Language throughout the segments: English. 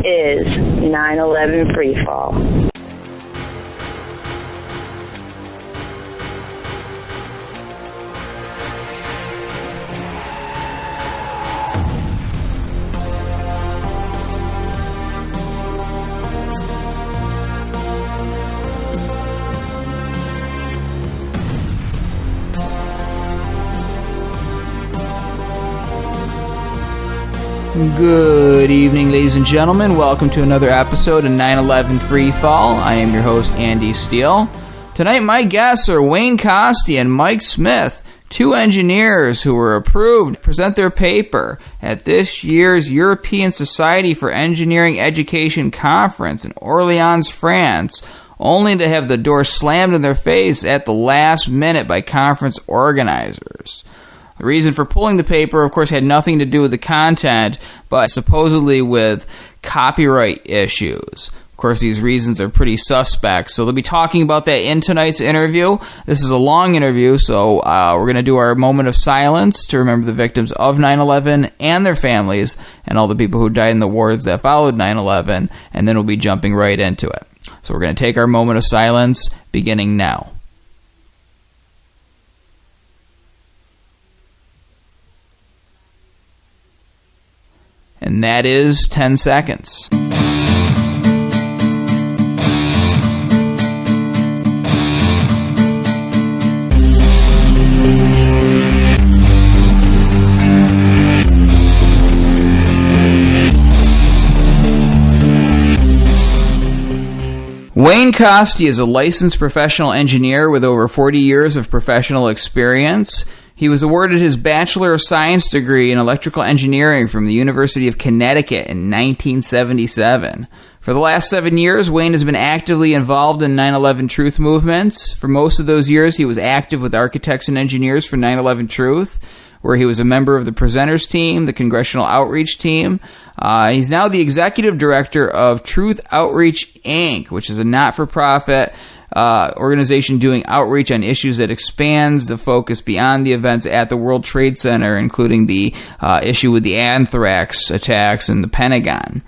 is 9/11 Freefall. Good evening, ladies and gentlemen. Welcome to another episode of 9/11 Freefall. I am your host, Andy Steele. Tonight, my guests are Wayne Coste and Mike Smith, two engineers who were approved to present their paper at this year's European Society for Engineering Education Conference in Orléans, France, only to have the door slammed in their face at the last minute by conference organizers. The reason for pulling the paper, of course, had nothing to do with the content, but supposedly with copyright issues. Of course, these reasons are pretty suspect, so they'll be talking about that in tonight's interview. This is a long interview, so we're going to do our moment of silence to remember the victims of 9/11 and their families and all the people who died in the wars that followed 9/11, and then we'll be jumping right into it. So we're going to take our moment of silence beginning now. And that is 10 seconds. Wayne Coste is a licensed professional engineer with over 40 years of professional experience. He was awarded his Bachelor of Science degree in electrical engineering from the University of Connecticut in 1977. For the last 7 years, Wayne has been actively involved in 9/11 Truth movements. For most of those years, he was active with architects and engineers for 9/11 Truth, where he was a member of the presenters team, the congressional outreach team. He's now the executive director of Truth Outreach, Inc., which is a not-for-profit organization doing outreach on issues that expands the focus beyond the events at the World Trade Center, including the issue with the anthrax attacks in the Pentagon.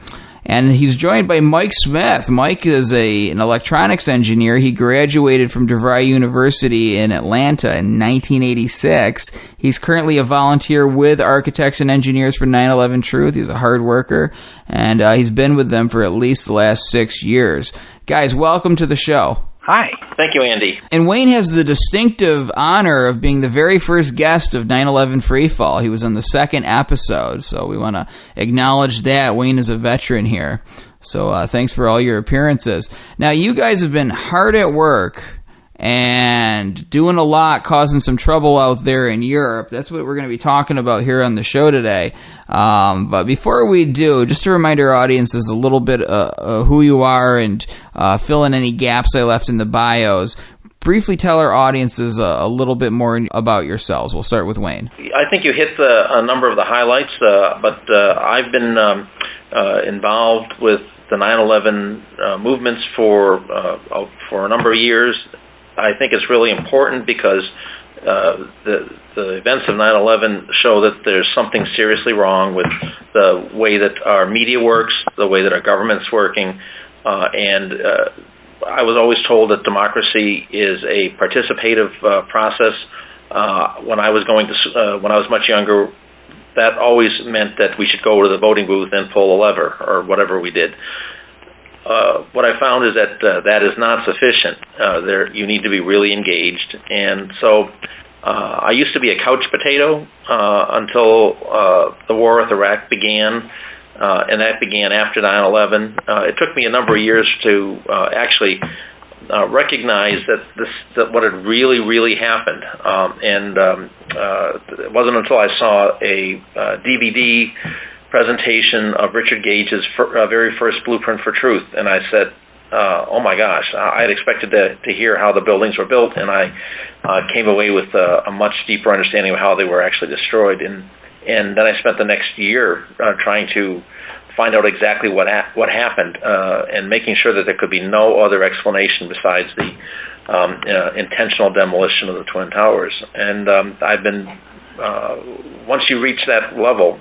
And he's joined by Mike Smith. Mike is an electronics engineer. He graduated from DeVry University in Atlanta in 1986. He's currently a volunteer with Architects and Engineers for 9/11 Truth. He's a hard worker, and he's been with them for at least the last 6 years. Guys, welcome to the show. Hi. Thank you, Andy. And Wayne has the distinctive honor of being the very first guest of 9/11 Freefall. He was on the second episode, so we want to acknowledge that. Wayne is a veteran here, so thanks for all your appearances. Now, you guys have been hard at work and doing a lot, causing some trouble out there in Europe. That's what we're going to be talking about here on the show today. But before we do, just to remind our audiences a little bit who you are and fill in any gaps I left in the bios, briefly tell our audiences a little bit more about yourselves. We'll start with Wayne. I think you hit a number of the highlights, but I've been involved with the 9/11 movements for a number of years. I think it's really important because the events of 9/11 show that there's something seriously wrong with the way that our media works, the way that our government's working, and I was always told that democracy is a participative process. When I was much younger, that always meant that we should go to the voting booth and pull a lever or whatever we did. What I found is that that is not sufficient. You need to be really engaged, and so I used to be a couch potato until the war with Iraq began, and that began after 9/11. It took me a number of years to actually recognize that what had really happened, and it wasn't until I saw a DVD presentation of Richard Gage's very first Blueprint for Truth, and I said, oh my gosh, I had expected to hear how the buildings were built, and I came away with a much deeper understanding of how they were actually destroyed. And then I spent the next year trying to find out exactly what happened, and making sure that there could be no other explanation besides the intentional demolition of the Twin Towers. And I've been, once you reach that level,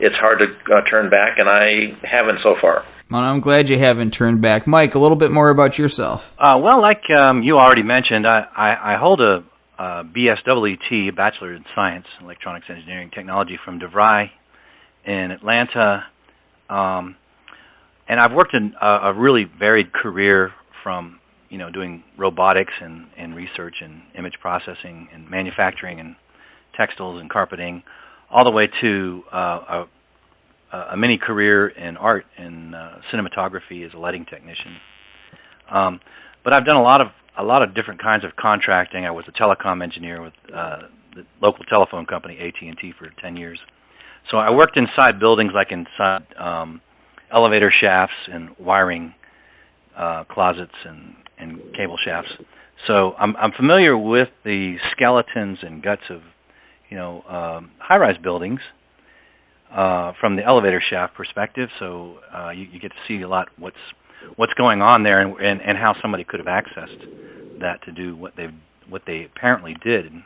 it's hard to turn back, and I haven't so far. Well, I'm glad you haven't turned back. Mike, a little bit more about yourself. Well, like you already mentioned, I hold a BSEET, Bachelor in Science, Electronics Engineering Technology from DeVry in Atlanta. And I've worked in a really varied career from, doing robotics and research and image processing and manufacturing and textiles and carpeting, all the way to a mini career in art and cinematography as a lighting technician. But I've done a lot of different kinds of contracting. I was a telecom engineer with the local telephone company AT&T for 10 years. So I worked inside buildings, like inside elevator shafts and wiring closets and cable shafts. So I'm familiar with the skeletons and guts of high-rise buildings from the elevator shaft perspective. So you get to see a lot what's going on there and how somebody could have accessed that to do what they apparently did in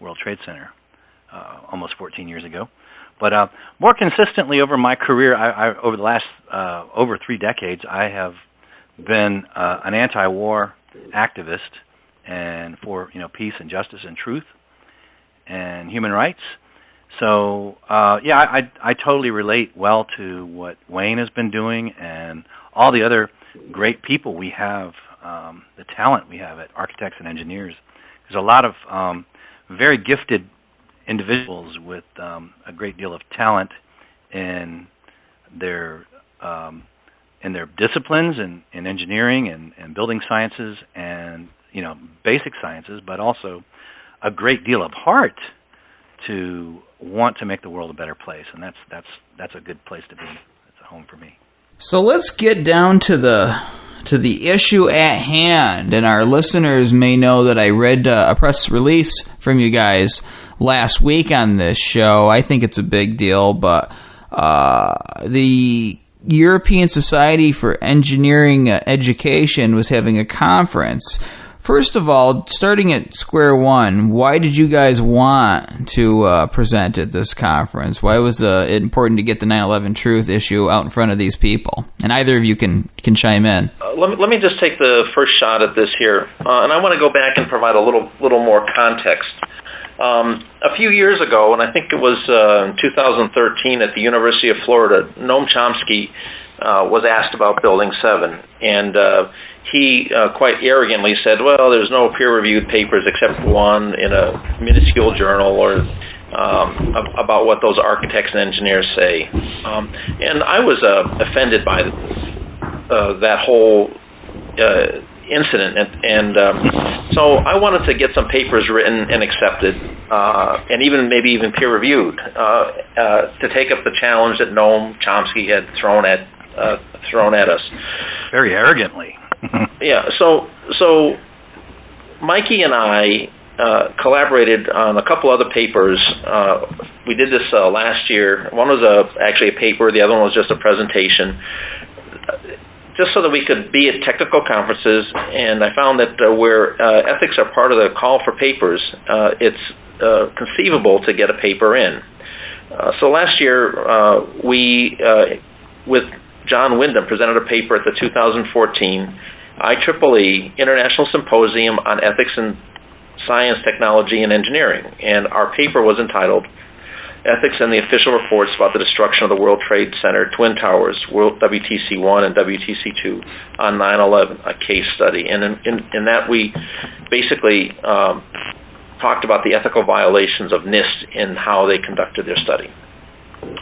World Trade Center almost 14 years ago. But more consistently over my career, over the last over 3 decades, I have been an anti-war activist and for peace and justice and truth and human rights. So I totally relate well to what Wayne has been doing and all the other great people we have, the talent we have at architects and engineers. There's a lot of very gifted individuals with a great deal of talent in their disciplines in engineering and building sciences and basic sciences, but also a great deal of heart to want to make the world a better place, and that's a good place to be. It's a home for me. So let's get down to the issue at hand, and our listeners may know that I read a press release from you guys last week on this show. I think it's a big deal, but the European Society for Engineering Education was having a conference. First of all, starting at square one, why did you guys want to present at this conference? Why was it important to get the 9/11 truth issue out in front of these people? And either of you can chime in. Let me just take the first shot at this here, and I want to go back and provide a little more context. A few years ago, and I think it was in 2013 at the University of Florida, Noam Chomsky was asked about Building 7, and he quite arrogantly said, well, there's no peer-reviewed papers except one in a minuscule journal or about what those architects and engineers say. And I was offended by that whole incident, and so I wanted to get some papers written and accepted, and maybe even peer-reviewed, to take up the challenge that Noam Chomsky had thrown at us. Very arrogantly. Yeah. So Mikey and I collaborated on a couple other papers. We did this last year. One was actually a paper. The other one was just a presentation, just so that we could be at technical conferences. And I found that where ethics are part of the call for papers, it's conceivable to get a paper in. So last year, we, with John Wyndham, presented a paper at the 2014 IEEE International Symposium on Ethics in Science, Technology, and Engineering. And our paper was entitled Ethics and the Official Reports about the Destruction of the World Trade Center Twin Towers, WTC-1 and WTC-2 on 9/11, a case study. And in that we basically talked about the ethical violations of NIST in how they conducted their study.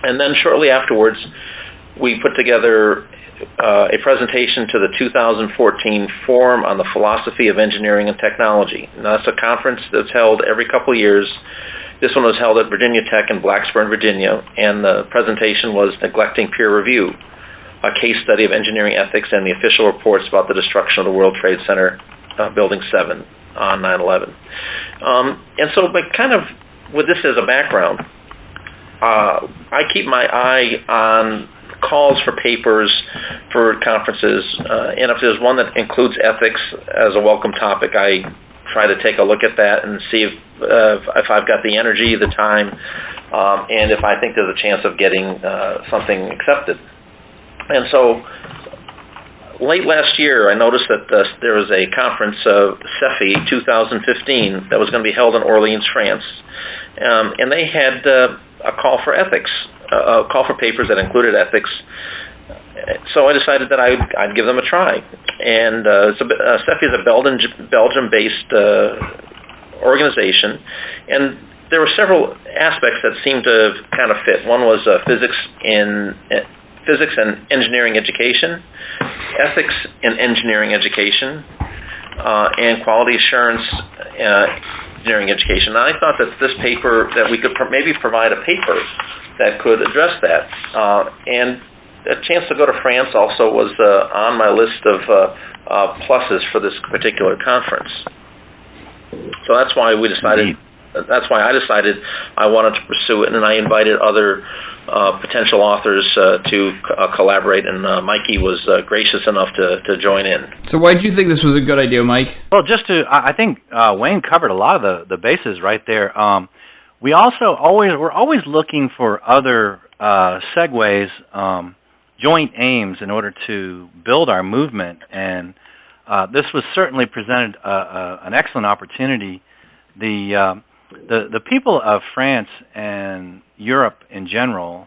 And then shortly afterwards, we put together a presentation to the 2014 Forum on the Philosophy of Engineering and Technology. Now, that's a conference that's held every couple of years. This one was held at Virginia Tech in Blacksburg, Virginia, and the presentation was Neglecting Peer Review, a case study of engineering ethics and the official reports about the destruction of the World Trade Center Building 7 on 9/11. And so, but kind of with this as a background, I keep my eye on calls for papers for conferences, and if there's one that includes ethics as a welcome topic, I try to take a look at that and see if I've got the energy, the time, and if I think there's a chance of getting something accepted. And so late last year, I noticed that there was a conference, SEFI 2015, that was going to be held in Orléans, France. And they had a call for ethics, a call for papers that included ethics. So I decided that I'd give them a try. And SEFI is a Belgium-based organization, and there were several aspects that seemed to kind of fit. One was physics and engineering education, ethics in engineering education, and quality assurance engineering education. And I thought that this paper, that we could maybe provide a paper that could address that. And a chance to go to France also was on my list of pluses for this particular conference. So that's why we decided. That's why I decided I wanted to pursue it, and I invited other potential authors to collaborate, and Mikey was gracious enough to join in. So why did you think this was a good idea, Mike? Well, I think Wayne covered a lot of the bases right there. We're always looking for other segues, joint aims in order to build our movement, and this was certainly presented an excellent opportunity. The people of France and Europe in general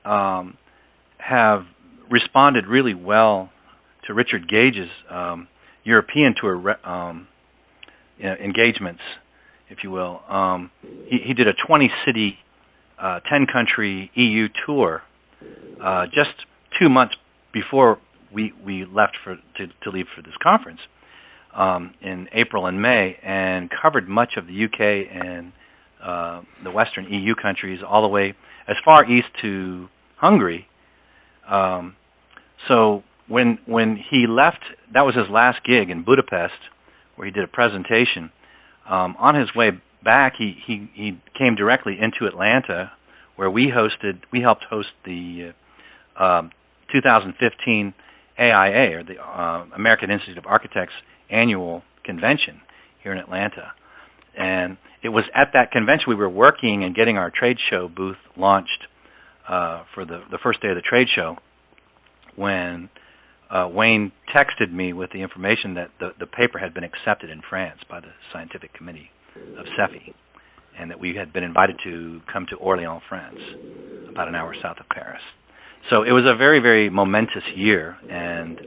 have responded really well to Richard Gage's European tour engagements, if you will. He did a 20-city, 10-country EU tour just 2 months before we left to leave for this conference. In April and May, and covered much of the UK and the Western EU countries, all the way as far east to Hungary. So when he left, that was his last gig in Budapest, where he did a presentation. On his way back, he came directly into Atlanta, where we helped host the 2015 AIA, or the American Institute of Architects annual convention here in Atlanta. And it was at that convention we were working and getting our trade show booth launched for the first day of the trade show, when Wayne texted me with the information that the paper had been accepted in France by the scientific committee of SEFI, and that we had been invited to come to Orléans, France, about an hour south of Paris. So it was a very, very momentous year, and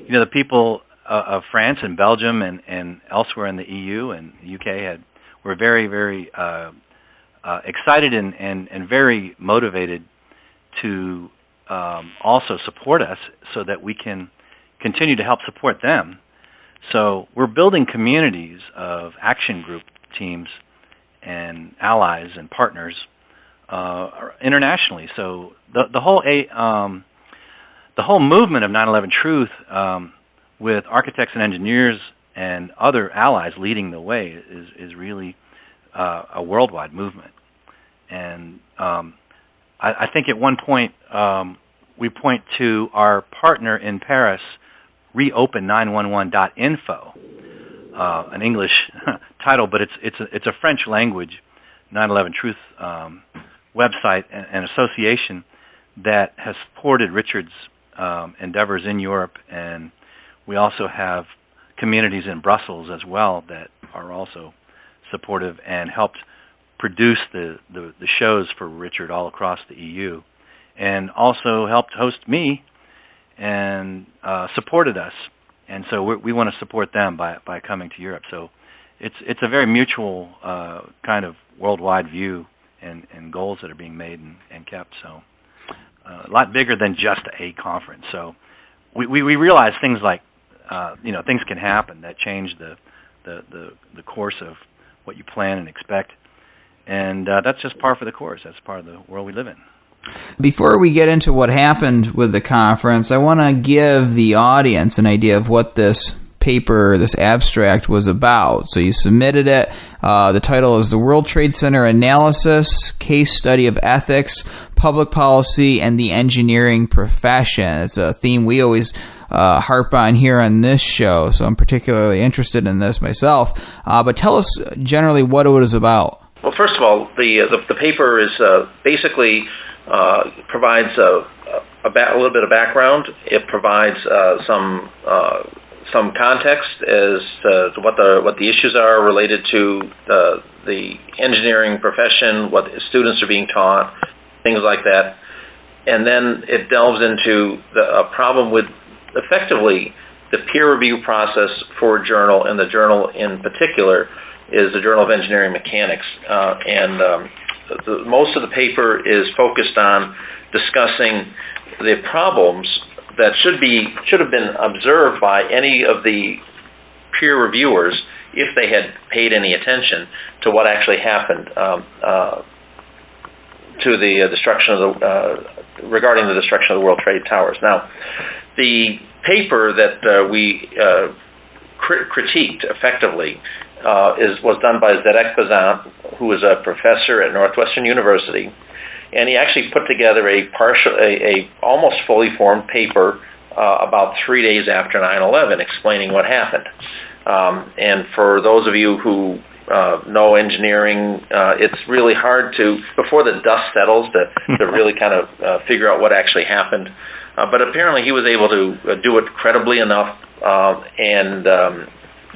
the people of France and Belgium and elsewhere in the EU and the UK were very, very excited and very motivated to also support us, so that we can continue to help support them. So we're building communities of action group teams and allies and partners internationally. So the whole movement of 9/11 Truth, with architects and engineers and other allies leading the way, is really a worldwide movement. And I think at one point we point to our partner in Paris, reopen911.info, an English title, but it's a French language 9/11 Truth website and association that has supported Richard's endeavors in Europe, and we also have communities in Brussels as well that are also supportive and helped produce the shows for Richard all across the EU, and also helped host me and supported us. And so we want to support them by coming to Europe. So it's a very mutual kind of worldwide view and goals that are being made and kept. So a lot bigger than just a conference. So we realize things like things can happen that change the course of what you plan and expect, and that's just par for the course. That's part of the world we live in. Before we get into what happened with the conference, I want to give the audience an idea of what this paper, this abstract, was about. So you submitted it. The title is The World Trade Center Analysis, Case Study of Ethics, Public Policy, and the Engineering Profession. It's a theme we always harp on here on this show, so I'm particularly interested in this myself. But tell us generally what it was about. Well, first of all, the paper is basically provides little bit of background. It provides some context as to what the issues are related to the engineering profession, what the students are being taught, things like that. And then it delves into a problem with effectively the peer review process for a journal, and the journal in particular is the Journal of Engineering Mechanics. Most of the paper is focused on discussing the problems that should have been observed by any of the peer reviewers if they had paid any attention to what actually happened to the destruction of regarding the destruction of the World Trade Towers. Now, the paper that we critiqued effectively was done by Zedek Bazant, who is a professor at Northwestern University, and he actually put together a almost fully formed paper about 3 days after 9/11, explaining what happened. And for those of you who know engineering, it's really hard to, before the dust settles, to really kind of figure out what actually happened. But apparently he was able to do it credibly enough and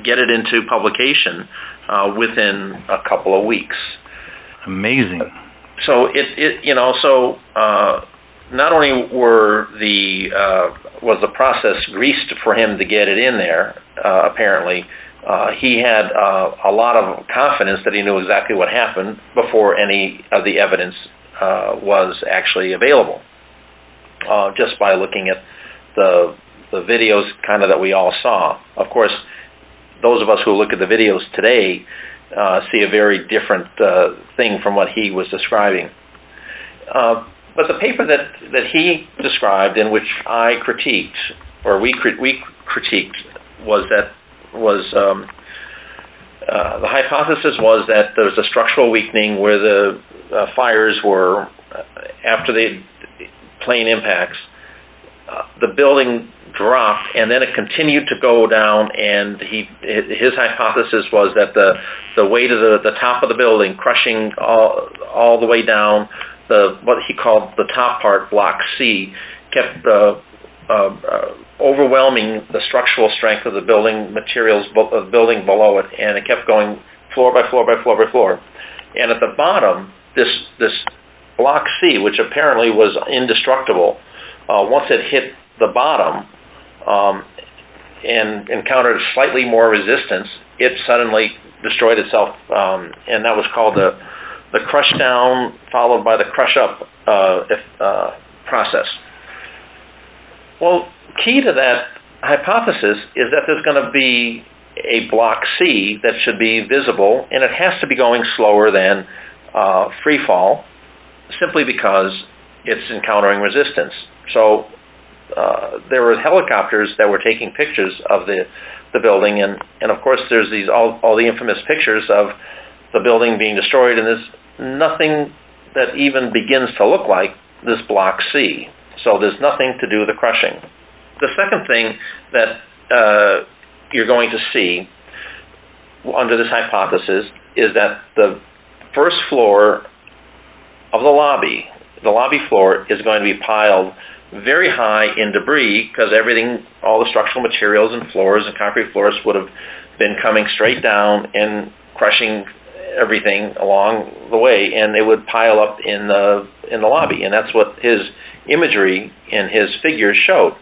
get it into publication within a couple of weeks. Amazing. So not only was the process greased for him to get it in there, apparently, he had a lot of confidence that he knew exactly what happened before any of the evidence was actually available. Just by looking at the videos kind of that we all saw. Of course, those of us who look at the videos today see a very different thing from what he was describing. But the paper that he described, in which I critiqued, or we critiqued, the hypothesis was that there was a structural weakening where the fires were, after the plane impacts, the building dropped and then it continued to go down, and his hypothesis was that the weight of the top of the building, crushing all the way down, what he called the top part, Block C, kept overwhelming the structural strength of the building materials of the building below it, and it kept going floor by floor by floor by floor. And at the bottom, this Block C, which apparently was indestructible, once it hit the bottom and encountered slightly more resistance, it suddenly destroyed itself, and that was called the crush down followed by the crush up process. Well, key to that hypothesis is that there's going to be a Block C that should be visible, and it has to be going slower than free fall, simply because it's encountering resistance. So there were helicopters that were taking pictures of the building, and of course there's all the infamous pictures of the building being destroyed, and there's nothing that even begins to look like this Block C. So there's nothing to do with the crushing. The second thing that you're going to see under this hypothesis is that the first floor of the lobby floor, is going to be piled very high in debris, because all the structural materials and floors and concrete floors would have been coming straight down and crushing everything along the way, and they would pile up in the lobby, and that's what his imagery and his figures showed.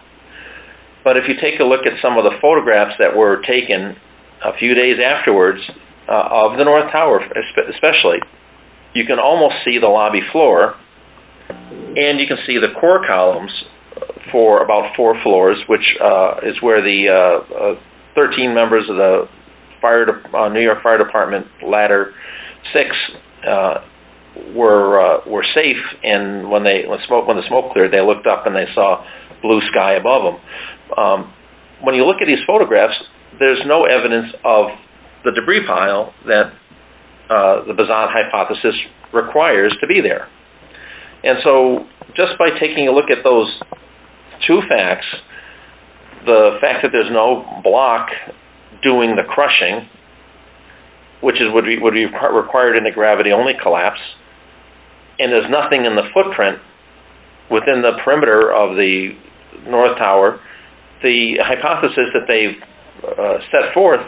But if you take a look at some of the photographs that were taken a few days afterwards of the North Tower especially, you can almost see the lobby floor, and you can see the core columns for about 4 floors, which is where the 13 members of the New York Fire Department Ladder 6 were safe. And when the smoke cleared, they looked up and they saw blue sky above them. When you look at these photographs, there's no evidence of the debris pile that the Bazant hypothesis requires to be there. And so just by taking a look at those 2 facts, the fact that there's no block doing the crushing, which would be required in a gravity-only collapse, and there's nothing in the footprint within the perimeter of the North Tower, the hypothesis that they've set forth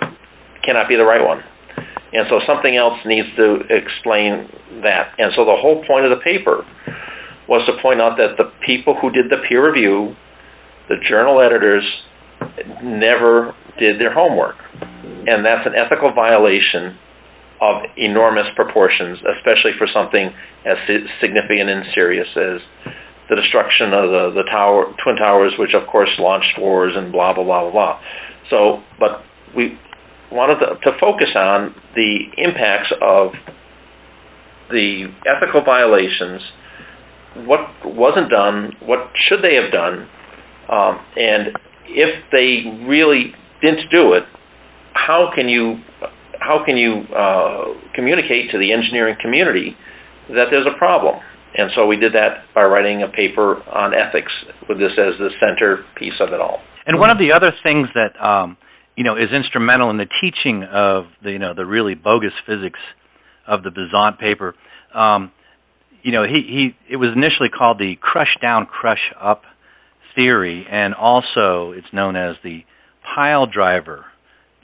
cannot be the right one. And so something else needs to explain that. And so the whole point of the paper was to point out that the people who did the peer review, the journal editors, never did their homework. And that's an ethical violation of enormous proportions, especially for something as significant and serious as the destruction of the Twin Towers, which of course launched wars and blah, blah, blah, blah, blah. So, but we wanted to focus on the impacts of the ethical violations, what wasn't done, what should they have done, and if they really didn't do it, how can you communicate to the engineering community that there's a problem? And so we did that by writing a paper on ethics with this as the centerpiece of it all. And one of the other things that is instrumental in the teaching of the really bogus physics of the Besant paper, it was initially called the crush down, crush up theory, and also it's known as the pile driver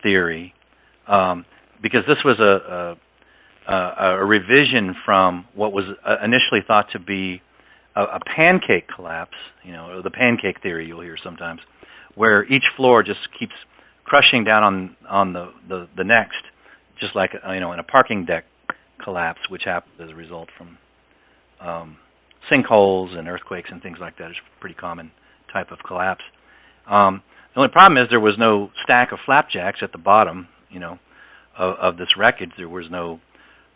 theory, because this was a revision from what was initially thought to be a pancake collapse, or the pancake theory you'll hear sometimes, where each floor just keeps crushing down on the next, just like in a parking deck collapse, which happens as a result from sinkholes and earthquakes and things like that. It's a pretty common type of collapse. The only problem is there was no stack of flapjacks at the bottom, of this wreckage. There was no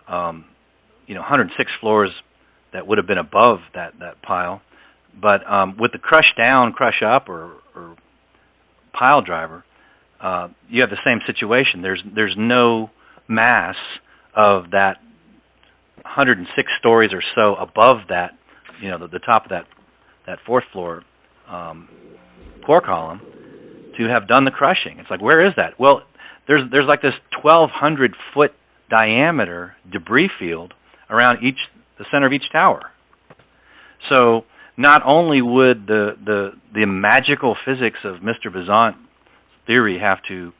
106 floors that would have been above that pile. But with the crush down, crush up, or pile driver, you have the same situation. There's no mass of that 106 stories or so above that, the top of that fourth floor core column to have done the crushing. It's like, where is that? Well, there's like this 1,200 foot diameter debris field around the center of each tower. So not only would the magical physics of Mr. Besant's theory have to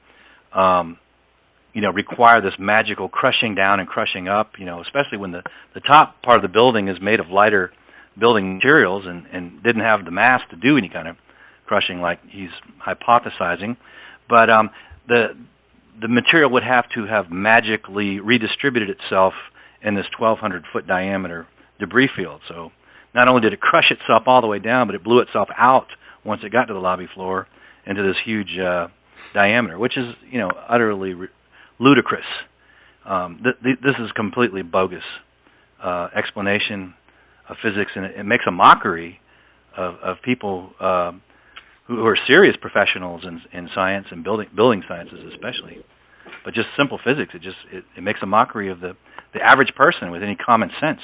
require this magical crushing down and crushing up, especially when the top part of the building is made of lighter building materials and didn't have the mass to do any kind of crushing like he's hypothesizing. But the material would have to have magically redistributed itself in this 1,200 foot diameter debris field. So not only did it crush itself all the way down, but it blew itself out once it got to the lobby floor into this huge diameter, which is utterly ludicrous. This is completely bogus explanation of physics, and it makes a mockery of people who are serious professionals in science and building sciences especially. But just simple physics, it makes a mockery of the average person with any common sense.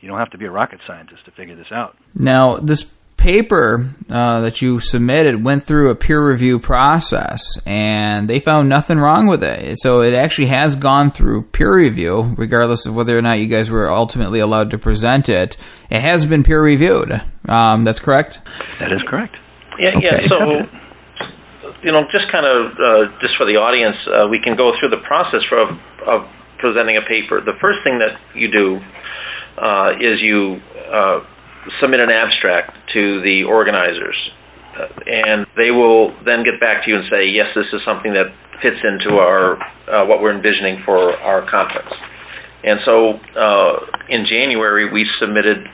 You don't have to be a rocket scientist to figure this out. Now, this paper that you submitted went through a peer review process, and they found nothing wrong with it. So it actually has gone through peer review, regardless of whether or not you guys were ultimately allowed to present it. It has been peer reviewed. That's correct? That is correct. Yeah. So, just kind of just for the audience, we can go through the process of presenting a paper. The first thing that you do is you submit an abstract to the organizers, and they will then get back to you and say, yes, this is something that fits into our what we're envisioning for our conference. And so in January, we submitted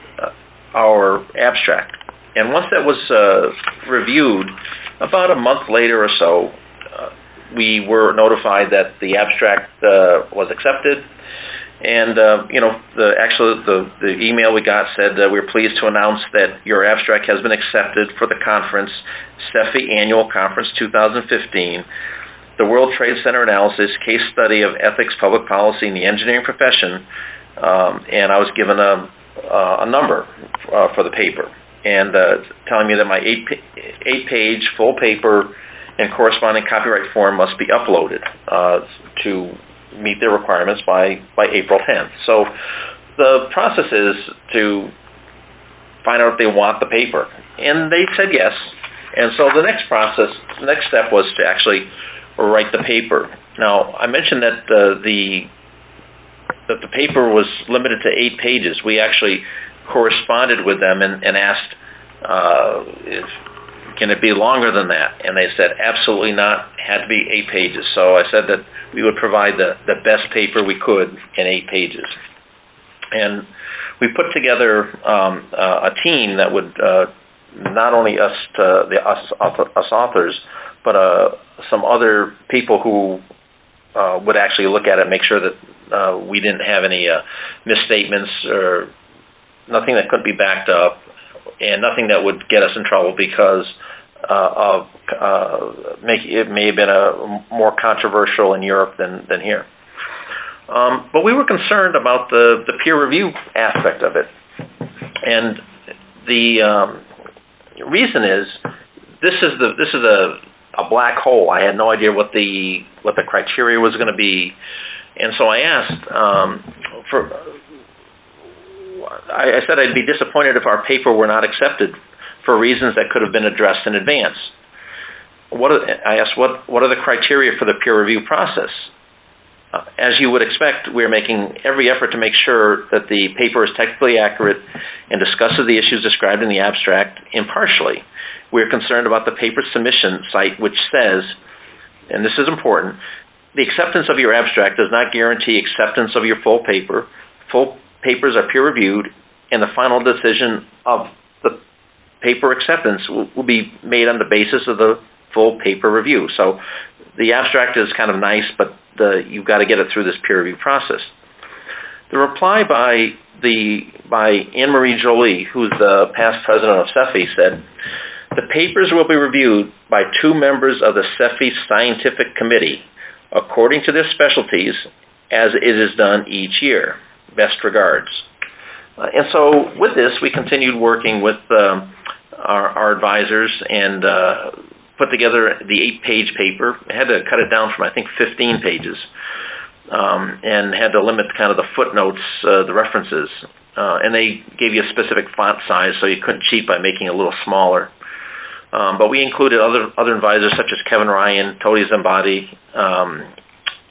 our abstract. And once that was reviewed, about a month later or so, we were notified that the abstract was accepted. And the email we got said that we're pleased to announce that your abstract has been accepted for the conference, SEFI Annual Conference 2015, the World Trade Center Analysis Case Study of Ethics, Public Policy, and the Engineering Profession. And I was given a number for the paper, and telling me that my eight-page full paper and corresponding copyright form must be uploaded to meet their requirements by April 10th. So the process is to find out if they want the paper. And they said yes. And so the next step was to actually write the paper. Now, I mentioned that the paper was limited to 8 pages. We actually corresponded with them and asked, can it be longer than that? And they said, absolutely not. It had to be 8 pages. So I said that we would provide the best paper we could in 8 pages. And we put together a team that would not only us authors, but some other people who would actually look at it and make sure that we didn't have any misstatements or nothing that couldn't be backed up, and nothing that would get us in trouble because it may have been more controversial in Europe than here. But we were concerned about the peer review aspect of it, and the reason is this is a black hole. I had no idea what the criteria was going to be, and so I asked I said I'd be disappointed if our paper were not accepted for reasons that could have been addressed in advance. I asked what are the criteria for the peer review process? As you would expect, we're making every effort to make sure that the paper is technically accurate and discusses the issues described in the abstract impartially. We're concerned about the paper submission site, which says, and this is important, the acceptance of your abstract does not guarantee acceptance of your full paper. Full papers are peer-reviewed, and the final decision of the paper acceptance will be made on the basis of the full paper review. So the abstract is kind of nice, but you've got to get it through this peer review process. The reply by Anne-Marie Jolie, who's the past president of SEFI, said, the papers will be reviewed by 2 members of the SEFI Scientific Committee, according to their specialties, as it is done each year. Best regards. And so with this, we continued working with our advisors and put together the 8-page paper. I had to cut it down from, I think, 15 pages, and had to limit kind of the footnotes, the references. And they gave you a specific font size, so you couldn't cheat by making it a little smaller. But we included other advisors such as Kevin Ryan, Tony Zambati,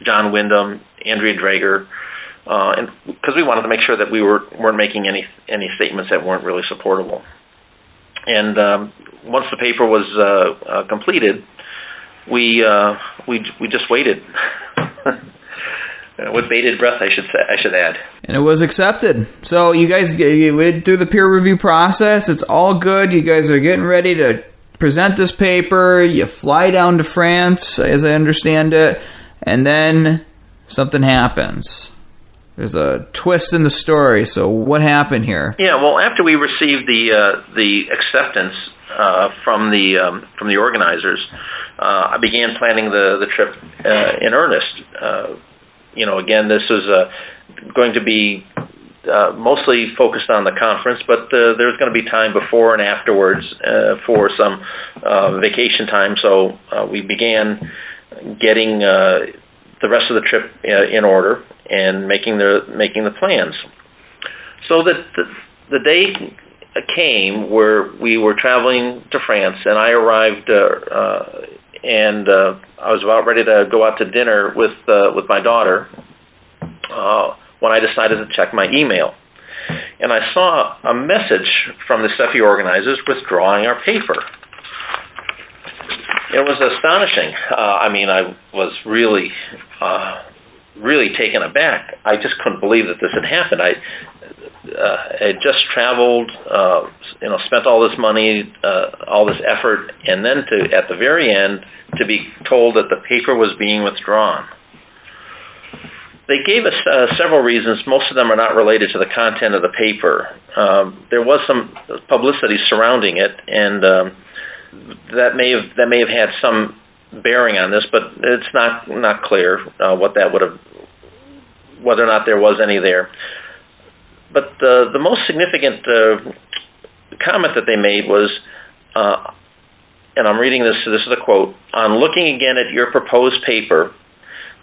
John Wyndham, Andrea Drager, and because we wanted to make sure that we weren't making any statements that weren't really supportable. And once the paper was completed, we just waited. With bated breath, I should add. And it was accepted. So you guys went through the peer review process. It's all good. You guys are getting ready to present this paper. You fly down to France, as I understand it, and then something happens. There's a twist in the story. So what happened here? Yeah, well, after we received the acceptance from the organizers, I began planning the trip in earnest. Again, this was going to be mostly focused on the conference, but there's going to be time before and afterwards for some vacation time. So we began getting the rest of the trip in order and making the plans. So that the day came where we were traveling to France, and I arrived, and I was about ready to go out to dinner with my daughter when I decided to check my email. And I saw a message from the SEFI organizers withdrawing our paper. It was astonishing. I was really taken aback. I just couldn't believe that this had happened. I had just traveled, spent all this money, all this effort, and then at the very end, to be told that the paper was being withdrawn. They gave us several reasons. Most of them are not related to the content of the paper. There was some publicity surrounding it, and that may have had some bearing on this, but it's not clear what that would have, whether or not there was any there. But the most significant comment that they made was, and I'm reading this is a quote, "On looking again at your proposed paper,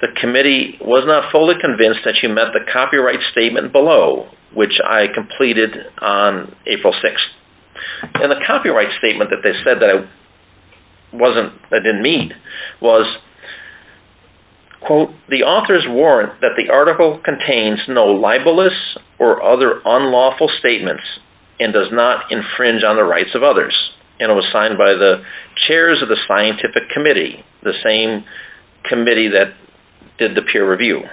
the committee was not fully convinced that you met the copyright statement below, which I completed on April 6th. And the copyright statement that they said that I didn't meet was, quote, "The authors warrant that the article contains no libelous or other unlawful statements and does not infringe on the rights of others." And it was signed by the chairs of the scientific committee, the same committee that did the peer review.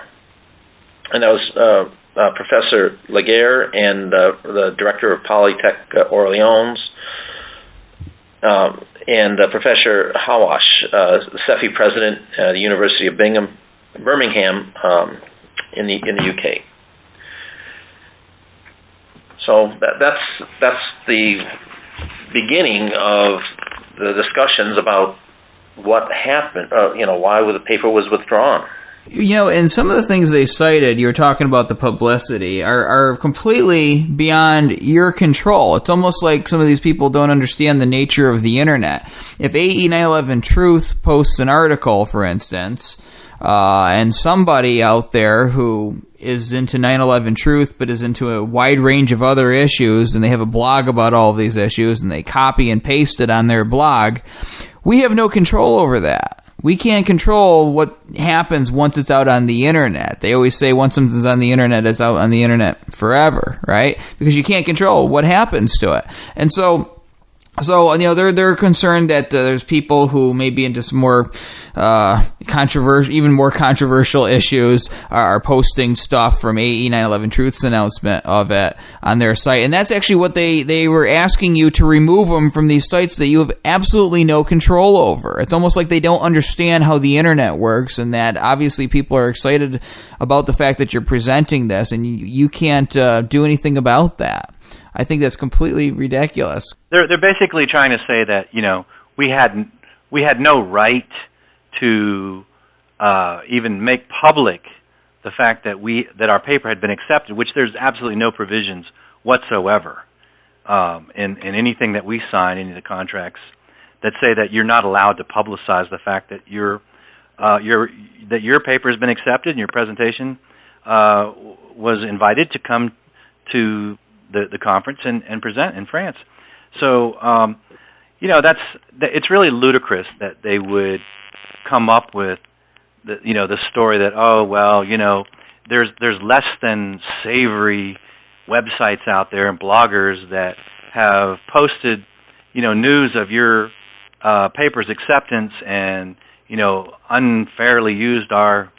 And that was Professor Laguerre and the director of Polytech Orléans, and Professor Hawash, the SEFI president at the University of Birmingham in the UK. So that's the beginning of the discussions about what happened. Why the paper was withdrawn. And some of the things they cited, you were talking about the publicity, are completely beyond your control. It's almost like some of these people don't understand the nature of the internet. If AE 9/11 Truth posts an article, for instance, and somebody out there who is into 9/11 Truth but is into a wide range of other issues, and they have a blog about all of these issues, and they copy and paste it on their blog, we have no control over that. We can't control what happens once it's out on the internet. They always say once something's on the internet, it's out on the internet forever, right? Because you can't control what happens to it. And so they're concerned that there's people who may be into some more controversial, even more controversial issues are posting stuff from AE 9/11 Truth's announcement of it on their site, and that's actually what they were asking you to remove them from these sites that you have absolutely no control over. It's almost like they don't understand how the internet works, and that obviously people are excited about the fact that you're presenting this, and you can't do anything about that. I think that's completely ridiculous. They're basically trying to say that we had no right to even make public the fact that our paper had been accepted, which there's absolutely no provisions whatsoever in anything that we sign, any of the contracts that say that you're not allowed to publicize the fact that your paper has been accepted and your presentation was invited to come to the conference and present in France. So it's really ludicrous that they would come up with the story that there's less than savory websites out there and bloggers that have posted news of your paper's acceptance and unfairly used our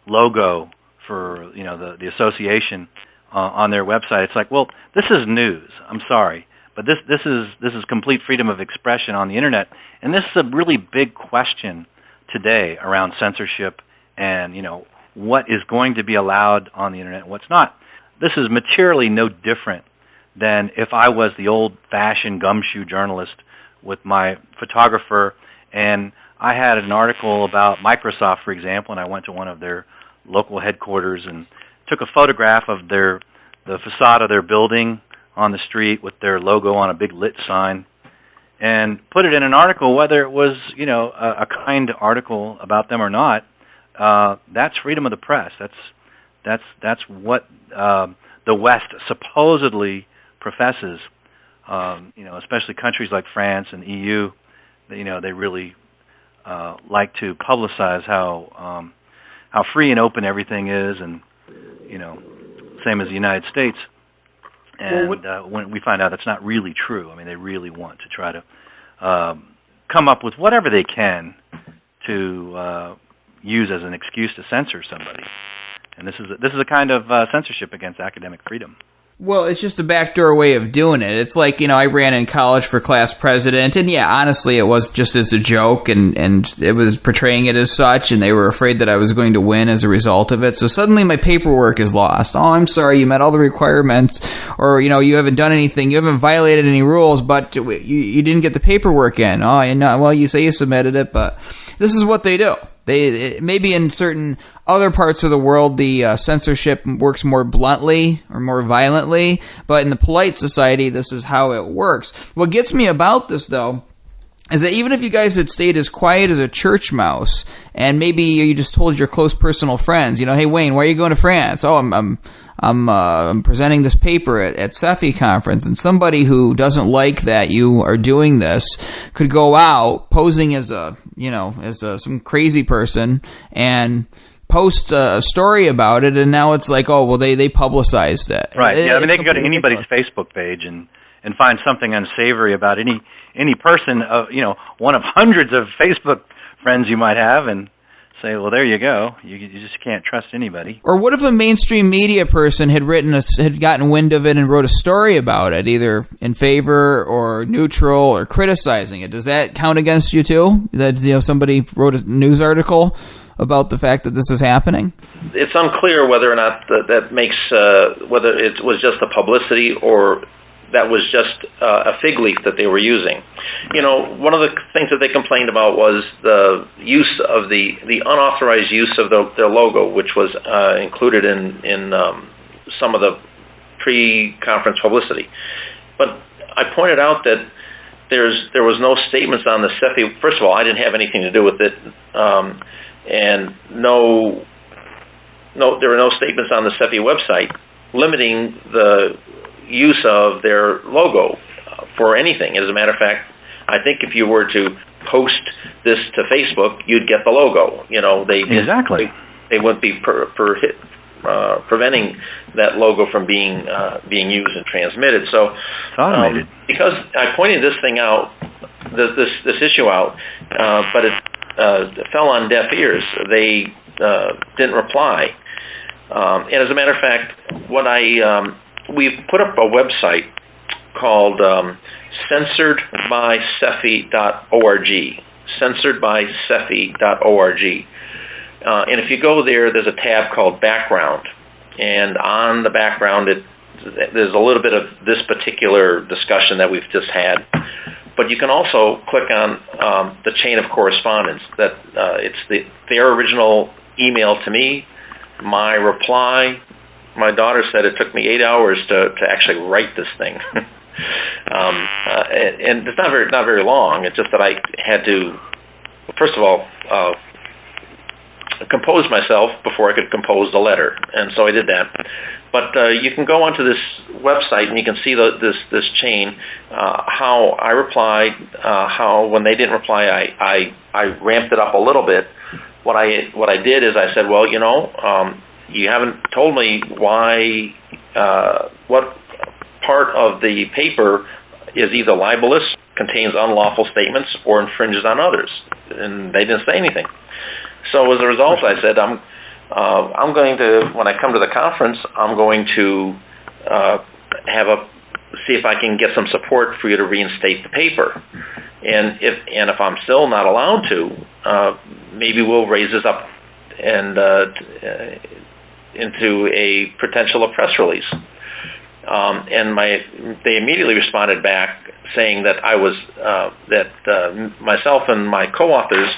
logo for the association on their website. It's like, well, this is news. I'm sorry, but this is complete freedom of expression on the internet, and this is a really big question today around censorship and what is going to be allowed on the internet and what's not. This is materially no different than if I was the old-fashioned gumshoe journalist with my photographer, and I had an article about Microsoft, for example, and I went to one of their local headquarters and took a photograph of the facade of their building on the street with their logo on a big lit sign, and put it in an article, whether it was a kind article about them or not. That's freedom of the press. That's what the West supposedly professes. Especially countries like France and EU. They really like to publicize how free and open everything is, and same as the United States. And when we find out that's not really true, they really want to try to come up with whatever they can to use as an excuse to censor somebody. And this is a kind of censorship against academic freedom. Well, it's just a backdoor way of doing it. It's like, I ran in college for class president, and yeah, honestly, it was just as a joke, and it was portraying it as such, and they were afraid that I was going to win as a result of it. So suddenly my paperwork is lost. Oh, I'm sorry, you met all the requirements, or, you haven't done anything, you haven't violated any rules, but you didn't get the paperwork in. Oh, well, you say you submitted it, but this is what they do. Maybe in certain other parts of the world, the censorship works more bluntly or more violently, but in the polite society, this is how it works. What gets me about this, though, is that even if you guys had stayed as quiet as a church mouse, and maybe you just told your close personal friends, hey, Wayne, why are you going to France? Oh, I'm I'm presenting this paper at SEFI conference, and somebody who doesn't like that you are doing this could go out posing as some crazy person and post a story about it, and now it's like, oh, well, they publicized it. Right. Yeah. I mean, they can go to anybody's Facebook page and find something unsavory about any person, one of hundreds of Facebook friends you might have, and say, well, there you go. You just can't trust anybody. Or what if a mainstream media person had gotten wind of it and wrote a story about it, either in favor or neutral or criticizing it? Does that count against you too? That somebody wrote a news article about the fact that this is happening? It's unclear whether or not that makes whether it was just a publicity or that was just a fig leaf that they were using. One of the things that they complained about was the use of the unauthorized use of their logo, which was included in some of the pre-conference publicity. But I pointed out that there was no statements on the SEFI. First of all, I didn't have anything to do with it, and there were no statements on the SEFI website limiting the use of their logo for anything. As a matter of fact, I think if you were to post this to Facebook, you'd get the logo. Exactly. They wouldn't be preventing that logo from being used and transmitted. So, because I pointed this thing out, this issue out, but it fell on deaf ears. They didn't reply. And as a matter of fact, we've put up a website called censoredbysefi.org, censoredbysefi.org. And if you go there's a tab called Background. And on the background, there's a little bit of this particular discussion that we've just had. But you can also click on the chain of correspondence. That it's their original email to me, my reply. My daughter said it took me 8 hours to actually write this thing, and it's not very long. It's just that I had to, first of all, compose myself before I could compose the letter, and so I did that. But you can go onto this website and you can see this chain. How I replied, how when they didn't reply, I ramped it up a little bit. What I did is I said, well, you haven't told me why, what part of the paper is either libelous, contains unlawful statements, or infringes on others. And they didn't say anything. So as a result, I said, I'm going to, when I come to the conference, I'm going to see if I can get some support for you to reinstate the paper. And if I'm still not allowed to, maybe we'll raise this up and into a potential press release. And they immediately responded back saying that I was myself and my co-authors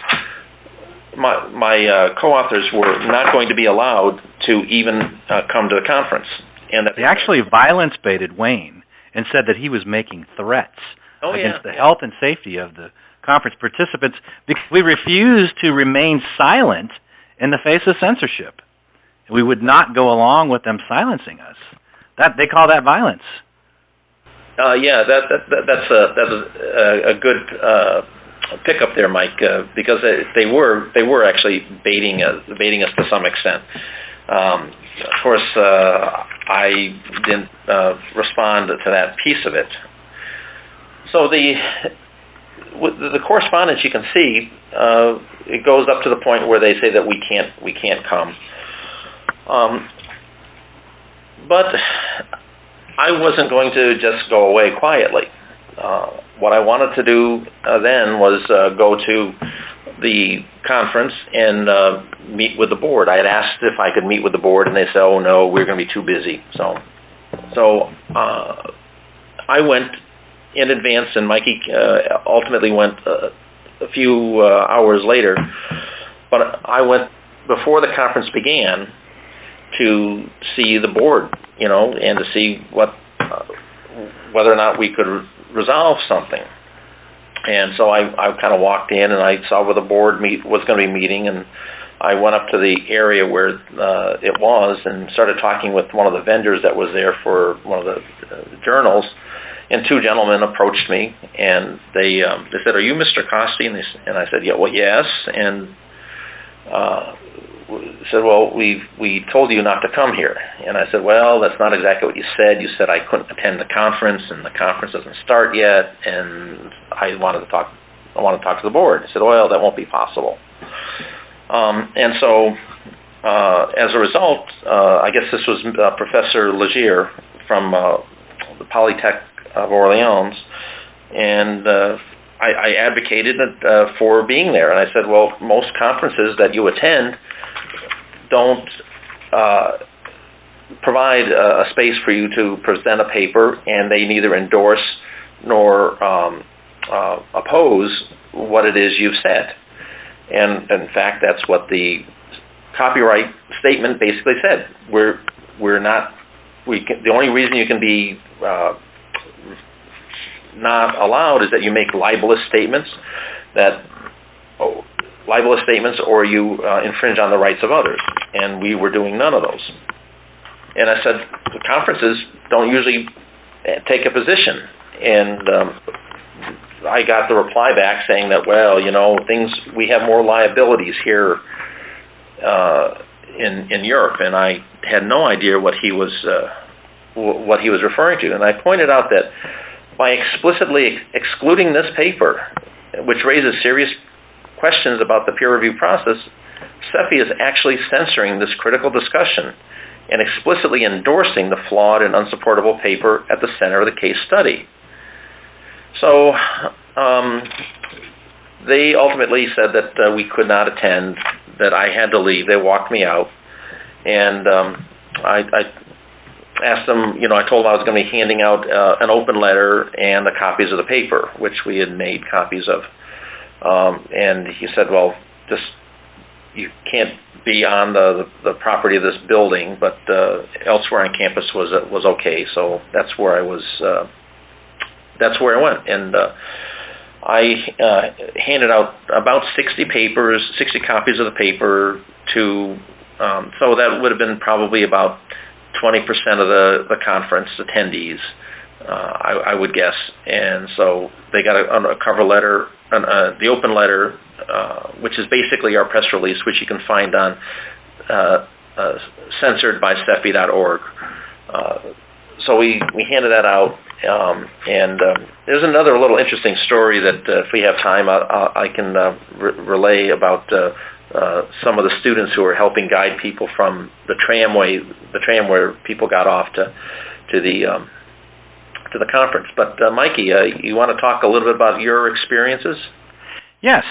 were not going to be allowed to even come to the conference, and that they actually violence baited Wayne and said that he was making threats against the health and safety of the conference participants because we refused to remain silent in the face of censorship. We would not go along with them silencing us. That they call that violence. That's a good pick up there, Mike, because they were actually baiting us to some extent. Of course, I didn't respond to that piece of it. So the correspondence, you can see, it goes up to the point where they say that we can't come. But I wasn't going to just go away quietly. What I wanted to do then was go to the conference and meet with the board. I had asked if I could meet with the board, and they said, "Oh no, we're going to be too busy." So I went in advance, and Mikey ultimately went a few hours later. But I went before the conference began to see the board, and to see whether or not we could resolve something. And so I kind of walked in and I saw where the board was going to be meeting, and I went up to the area where it was and started talking with one of the vendors that was there for one of the journals. And two gentlemen approached me, and they said, "Are you Mr. Coste?" And I said, "Yeah, well, yes." And said, "Well, we told you not to come here." And I said, "Well, that's not exactly what you said. You said I couldn't attend the conference, and the conference doesn't start yet, and I want to talk to the board." He said, "Well, that won't be possible." And so, as a result, I guess this was Professor Legier from the Polytech of Orléans, and I advocated for being there. And I said, well, most conferences that you attend don't provide a space for you to present a paper, and they neither endorse nor oppose what it is you've said. And in fact, that's what the copyright statement basically said. The only reason you can be not allowed is that you make libelous statements or you infringe on the rights of others. And we were doing none of those. And I said, the conferences don't usually take a position. And I got the reply back saying that, well, we have more liabilities here in Europe, and I had no idea what he was referring to. And I pointed out that by explicitly excluding this paper, which raises serious questions about the peer review process, SEFI is actually censoring this critical discussion and explicitly endorsing the flawed and unsupportable paper at the center of the case study. So they ultimately said that we could not attend, that I had to leave. They walked me out, and I asked them, I told them I was going to be handing out an open letter and the copies of the paper, which we had made copies of. And he said, well, you can't be on the property of this building, but elsewhere on campus was okay. So that's where I was. That's where I went, and I handed out about 60 copies of the paper to. So that would have been probably about 20% of the conference attendees, I would guess. And so they got a cover letter, the open letter, which is basically our press release, which you can find on censored by SEFI.org. So we handed that out, and there's another little interesting story that if we have time, I can relay about some of the students who are helping guide people from the tram where people got off to the conference. But Mikey, you want to talk a little bit about your experiences? Yes.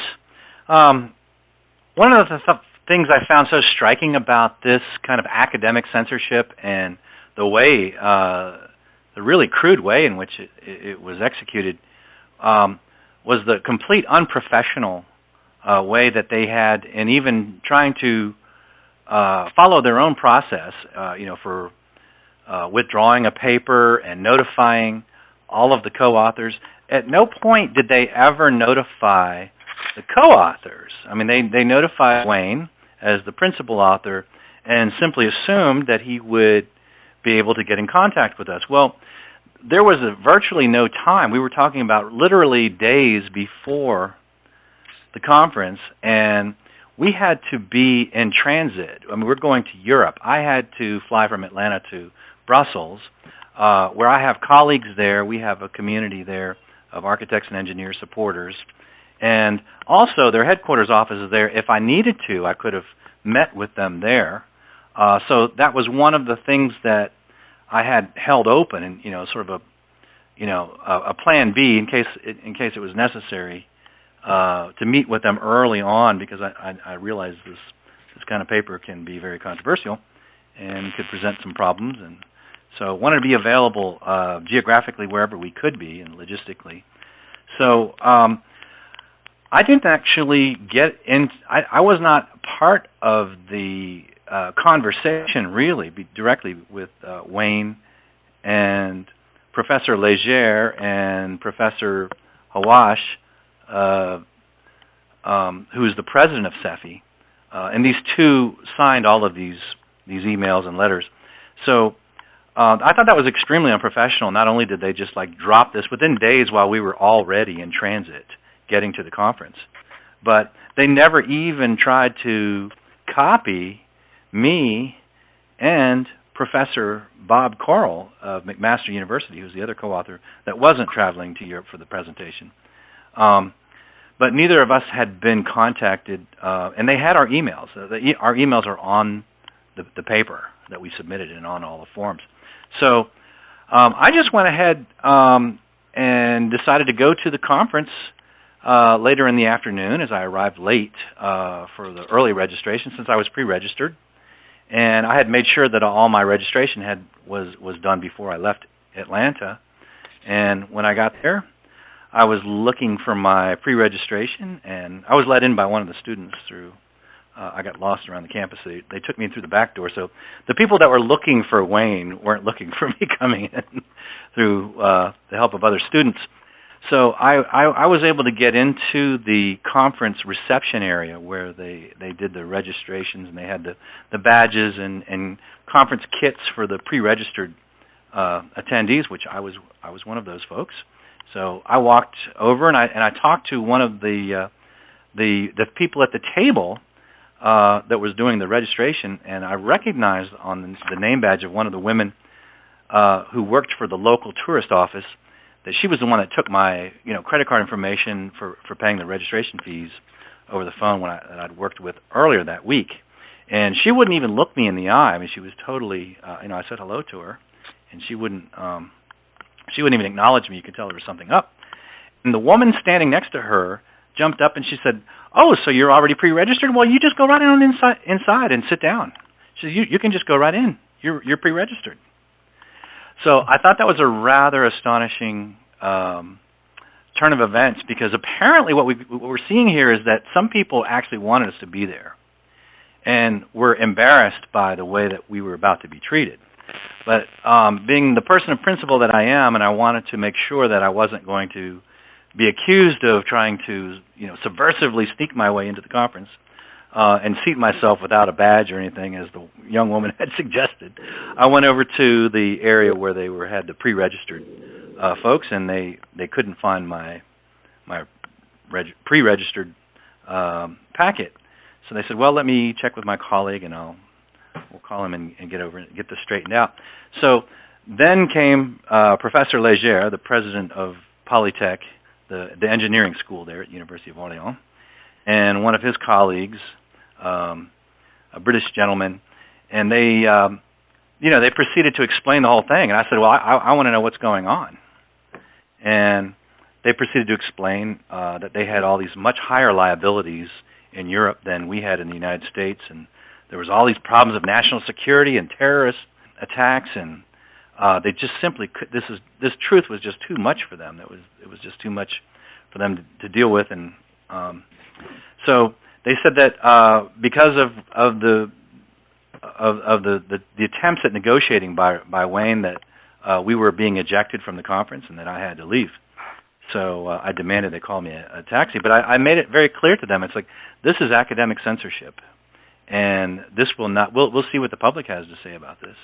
One of the things I found so striking about this kind of academic censorship and the way, the really crude way in which it was executed, was the complete unprofessional way that they had in even trying to follow their own process, for withdrawing a paper and notifying all of the co-authors. At no point did they ever notify the co-authors. I mean, they notified Wayne as the principal author and simply assumed that he would be able to get in contact with us. Well, there was virtually no time. We were talking about literally days before the conference, and we had to be in transit. I mean, we're going to Europe. I had to fly from Atlanta to Brussels, where I have colleagues there. We have a community there of architects and engineer supporters, and also their headquarters office is there. If I needed to, I could have met with them there. So that was one of the things that I had held open, and sort of a plan B in case it was necessary to meet with them early on, because I realized this kind of paper can be very controversial and could present some problems, and so wanted to be available geographically wherever we could be and logistically. So I didn't actually get in. I was not part of the conversation really directly with Wayne and Professor Leger and Professor Hawash, who is the president of SEFI. and these two signed all of these emails and letters. So I thought that was extremely unprofessional. Not only did they just like drop this within days while we were already in transit getting to the conference, but they never even tried to copy me and Professor Bob Corll of McMaster University, who's the other co-author that wasn't traveling to Europe for the presentation. But neither of us had been contacted, and they had our emails. Our emails are on the paper that we submitted and on all the forms. So I just went ahead and decided to go to the conference later in the afternoon, as I arrived late for the early registration since I was pre-registered. And I had made sure that all my registration was done before I left Atlanta. And when I got there, I was looking for my pre-registration, and I was let in by one of the students through. I got lost around the campus. They took me through the back door. So the people that were looking for Wayne weren't looking for me coming in through the help of other students. So I was able to get into the conference reception area where they did the registrations, and they had the badges and conference kits for the pre-registered attendees, which I was one of those folks. So I walked over and I talked to one of the people at the table that was doing the registration, and I recognized on the name badge of one of the women who worked for the local tourist office that she was the one that took my credit card information for paying the registration fees over the phone that I'd worked with earlier that week. And she wouldn't even look me in the eye. I mean, she was totally, I said hello to her, and she wouldn't even acknowledge me. You could tell there was something up. And the woman standing next to her jumped up and she said, "Oh, so you're already pre-registered? Well, you just go right on inside and sit down." She said, "You can just go right in. You're pre-registered." So I thought that was a rather astonishing turn of events, because apparently what we're seeing here is that some people actually wanted us to be there and were embarrassed by the way that we were about to be treated. But being the person of principle that I am, and I wanted to make sure that I wasn't going to be accused of trying to subversively sneak my way into the conference and seat myself without a badge or anything, as the young woman had suggested, I went over to the area where they had the pre-registered folks, and they couldn't find my pre-registered packet. So they said, "Well, let me check with my colleague, and we'll call him and get this straightened out." So then came Professor Léger, the president of Polytech, the engineering school there at the University of Orléans, and one of his colleagues, a British gentleman, and they proceeded to explain the whole thing. And I said, "Well, I want to know what's going on." And they proceeded to explain that they had all these much higher liabilities in Europe than we had in the United States, and there was all these problems of national security and terrorist attacks, and they just simply this truth was just too much for them. It was just too much for them to deal with, and so they said that because of the attempts at negotiating by Wayne, that we were being ejected from the conference and that I had to leave. So I demanded they call me a taxi, but I made it very clear to them. It's like, this is academic censorship, and this will not. We'll see what the public has to say about this.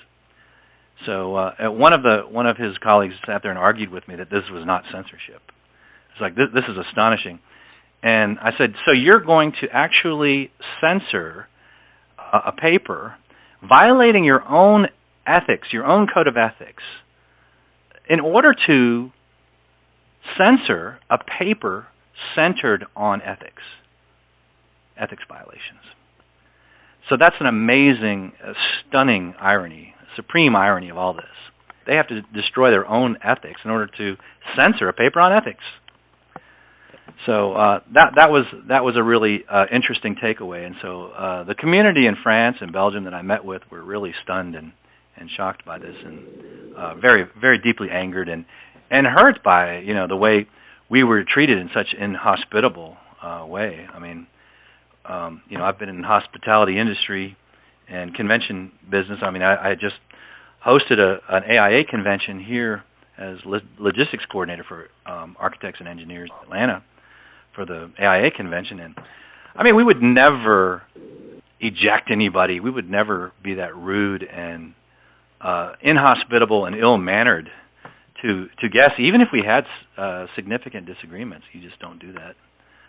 So one of his colleagues sat there and argued with me that this was not censorship. It's like, this is astonishing. And I said, "So you're going to actually censor a paper, violating your own ethics, your own code of ethics, in order to censor a paper centered on ethics violations." So that's an amazing, stunning irony, supreme irony of all this. They have to destroy their own ethics in order to censor a paper on ethics. So that was a really interesting takeaway. And so the community in France and Belgium that I met with were really stunned and shocked by this, and very, very deeply angered and hurt by the way we were treated in such inhospitable way. I mean, I've been in the hospitality industry and convention business. I mean, I just hosted an AIA convention here as logistics coordinator for architects and engineers in Atlanta for the AIA convention. And I mean, we would never eject anybody. We would never be that rude and inhospitable and ill-mannered to guests, even if we had significant disagreements. You just don't do that.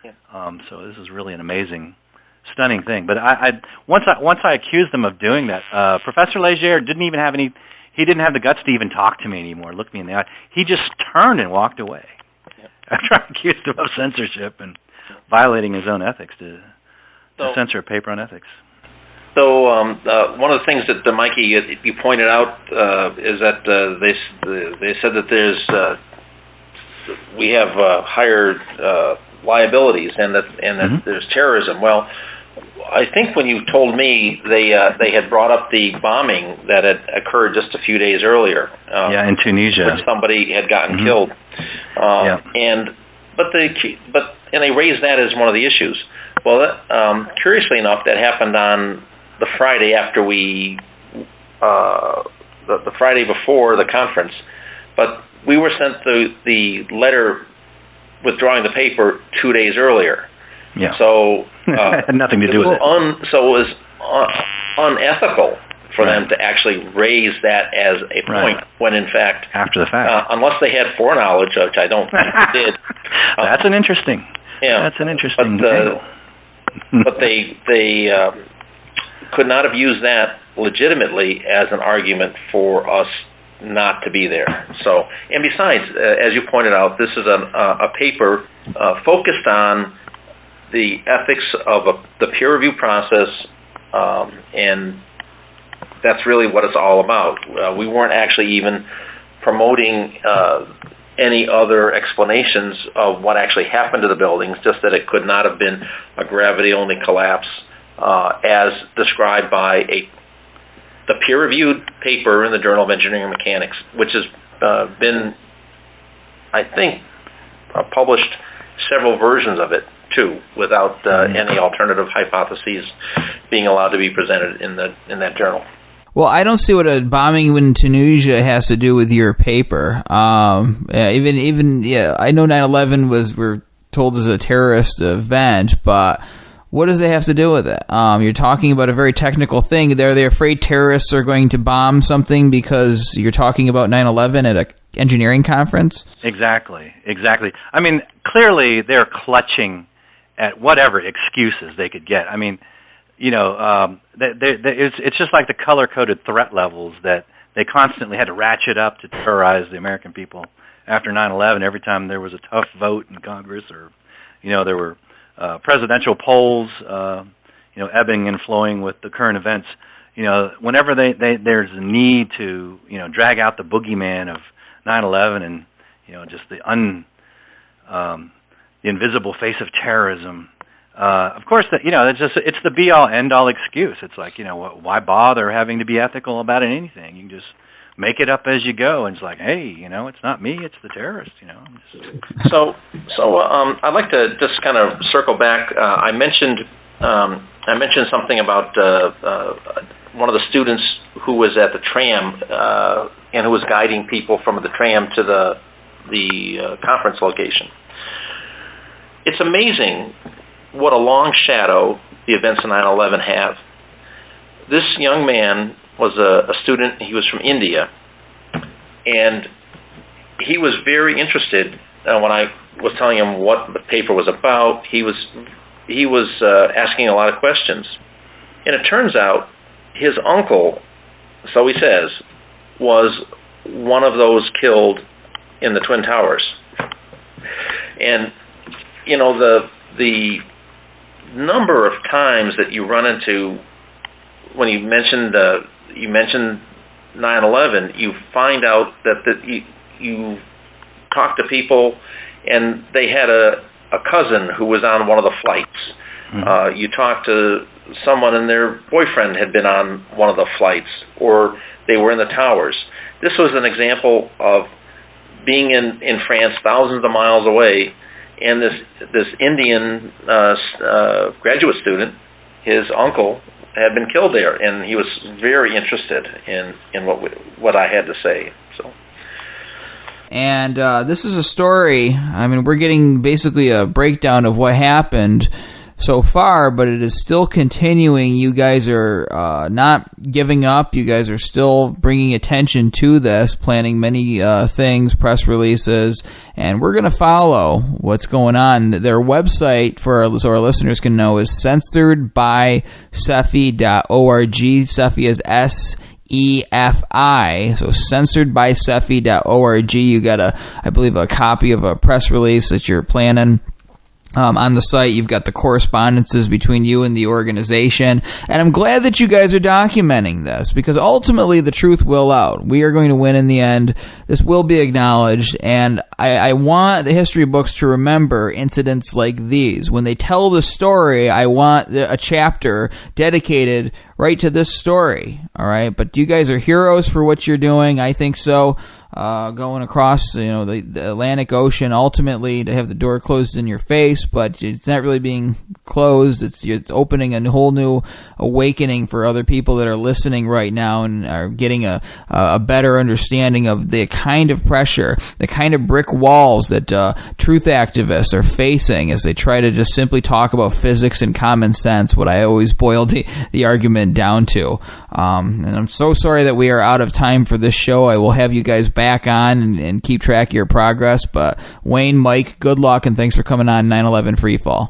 Yeah. So this is really an amazing, stunning thing. But once I accused them of doing that, Professor Leger didn't even have any. He didn't have the guts to even talk to me anymore, look me in the eye. He just turned and walked away. Yeah. After I accused him of censorship and violating his own ethics to censor a paper on ethics. So one of the things that Mikey you pointed out is that they said that we have higher liabilities and that there's terrorism. Well, I think when you told me they had brought up the bombing that had occurred just a few days earlier. In Tunisia, which somebody had gotten killed. But they raised that as one of the issues. Well, curiously enough, that happened on the Friday after the Friday before the conference, but we were sent the letter withdrawing the paper 2 days earlier. Yeah. So had nothing to do with it. So it was unethical for them to actually raise that as a point when, in fact, after the fact, unless they had foreknowledge, which I don't think they did. That's an interesting. Yeah. That's an interesting. But they could not have used that legitimately as an argument for us not to be there. So, and besides, as you pointed out, this is a paper focused on the ethics of the peer review process, and that's really what it's all about. We weren't actually even promoting any other explanations of what actually happened to the buildings, just that it could not have been a gravity-only collapse as described by the peer-reviewed paper in the Journal of Engineering Mechanics, which has been, I think, published several versions of it, too, without any alternative hypotheses being allowed to be presented in that journal. Well, I don't see what a bombing in Tunisia has to do with your paper. I know 9/11 we're told is a terrorist event, but what does it have to do with it? You're talking about a very technical thing. Are they afraid terrorists are going to bomb something because you're talking about 9/11 at an engineering conference? Exactly. I mean, clearly they're clutching at whatever excuses they could get. I mean, it's just like the color-coded threat levels that they constantly had to ratchet up to terrorize the American people after 9/11. Every time there was a tough vote in Congress, or there were presidential polls, ebbing and flowing with the current events. Whenever there's a need to drag out the boogeyman of 9/11 and just the invisible face of terrorism. Of course, it's the be-all, end-all excuse. It's like, why bother having to be ethical about anything? You can just make it up as you go, and it's like, hey, it's not me, it's the terrorist. So I'd like to just kind of circle back. I mentioned something about one of the students who was at the tram and who was guiding people from the tram to the conference location. It's amazing what a long shadow the events of 9/11 have. This young man was a student. He was from India, and he was very interested. When I was telling him what the paper was about, he was asking a lot of questions. And it turns out his uncle, so he says, was one of those killed in the Twin Towers. And the number of times that you run into when you mentioned 9/11, you find out that you talk to people and they had a cousin who was on one of the flights. Mm-hmm. You talk to someone and their boyfriend had been on one of the flights, or they were in the towers. This was an example of being in France, thousands of miles away, and this Indian graduate student, his uncle, had been killed there, and he was very interested in what I had to say. So. And this is a story. I mean, we're getting basically a breakdown of what happened. so far, but it is still continuing. You guys are not giving up. You guys are still bringing attention to this, planning many things, press releases, and we're going to follow what's going on. Their website, so our listeners can know, is censoredbysefi.org. SEFI is SEFI, so censoredbysefi.org. You got I believe, a copy of a press release that you're planning. On the site, you've got the correspondences between you and the organization, and I'm glad that you guys are documenting this, because ultimately the truth will out. We are going to win in the end. This will be acknowledged, and I want the history books to remember incidents like these. When they tell the story, I want a chapter dedicated right to this story, all right? But you guys are heroes for what you're doing. I think so. Going across, the Atlantic Ocean, ultimately to have the door closed in your face, but it's not really being closed. It's opening a whole new awakening for other people that are listening right now and are getting a better understanding of the kind of pressure, the kind of brick walls that truth activists are facing as they try to just simply talk about physics and common sense, what I always boiled the argument down to. And I'm so sorry that we are out of time for this show. I will have you guys back on and keep track of your progress. But Wayne, Mike, good luck, and thanks for coming on 9/11 Freefall.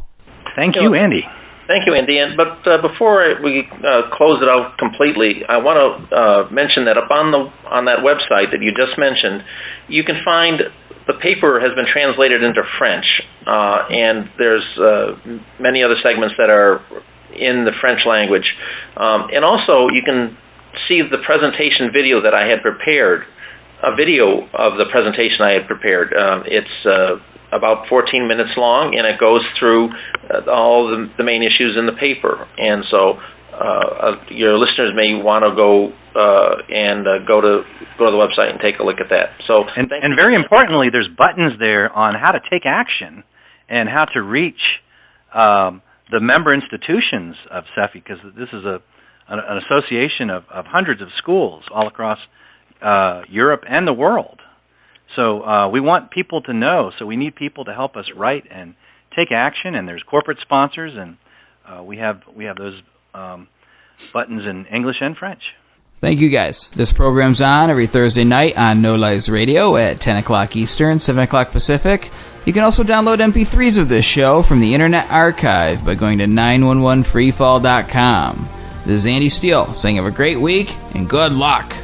Thank you, Andy. Thank you, Andy. But before we close it out completely, I want to mention that up on that website that you just mentioned, you can find the paper has been translated into French, and there's many other segments that are in the French language. And also, you can see the presentation video that I had prepared, a video of the presentation I had prepared. It's about 14 minutes long, and it goes through all the main issues in the paper. And so your listeners may want to go go to the website and take a look at that. So, and very importantly, there's buttons there on how to take action and how to reach the member institutions of SEFI, because this is an association of hundreds of schools all across Europe and the world. So we want people to know, so we need people to help us write and take action, and there's corporate sponsors, and we have those buttons in English and French. Thank you, guys. This program's on every Thursday night on No Lies Radio at 10 o'clock Eastern, 7 o'clock Pacific. You can also download MP3s of this show from the Internet Archive by going to 911freefall.com. This is Andy Steele saying have a great week and good luck.